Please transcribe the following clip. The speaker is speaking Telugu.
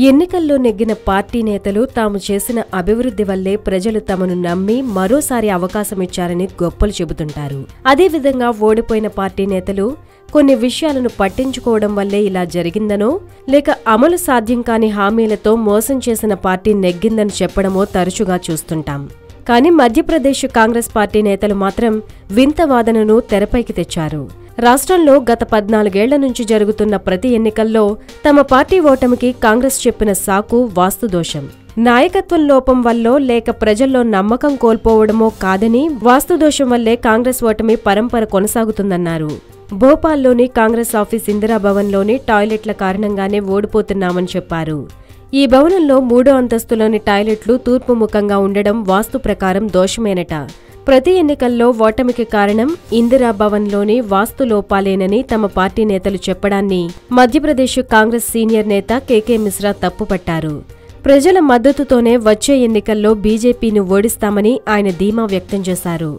ఎన్నికల్లో నెగ్గిన పార్టీ నేతలు తాము చేసిన అభివృద్ధి వల్లే ప్రజలు తమను నమ్మి మరోసారి అవకాశమిచ్చారని గొప్పలు చెబుతుంటారు. అదేవిధంగా ఓడిపోయిన పార్టీ నేతలు కొన్ని విషయాలను పట్టించుకోవడం వల్లే ఇలా జరిగిందనో, లేక అమలు సాధ్యం కాని హామీలతో మోసం చేసిన పార్టీ నెగ్గిందని చెప్పడమో తరచుగా చూస్తుంటాం. కానీ మధ్యప్రదేశ్ కాంగ్రెస్ పార్టీ నేతలు మాత్రం వింత వాదనను తెరపైకి తెచ్చారు. రాష్ట్రంలో గత 14 ఏళ్ల నుంచి జరుగుతున్న ప్రతి ఎన్నికల్లో తమ పార్టీ ఓటమికి కాంగ్రెస్ చెప్పిన సాకు వాస్తుదోషం. నాయకత్వం లోపం వల్లో లేక ప్రజల్లో నమ్మకం కోల్పోవడమో కాదని, వాస్తుదోషం వల్లే కాంగ్రెస్ ఓటమి పరంపర కొనసాగుతుందన్నారు. భోపాల్లోని కాంగ్రెస్ ఆఫీస్ ఇందిరాభవన్లోని టాయిలెట్ల కారణంగానే ఓడిపోతున్నామని చెప్పారు. ఈ భవనంలో 3వ అంతస్తులోని టాయిలెట్లు తూర్పు ముఖంగా ఉండడం వాస్తు ప్రకారం దోషమేనట. ప్రతి ఎన్నికల్లో ఓటమికి కారణం ఇందిరాభవన్లోని వాస్తు లోపాలేనని తమ పార్టీ నేతలు చెప్పడాన్ని మధ్యప్రదేశ్ కాంగ్రెస్ సీనియర్ నేత కేకే మిశ్రా తప్పుపట్టారు. ప్రజల మద్దతుతోనే వచ్చే ఎన్నికల్లో బీజేపీని ఓడిస్తామని ఆయన ధీమా వ్యక్తం చేశారు.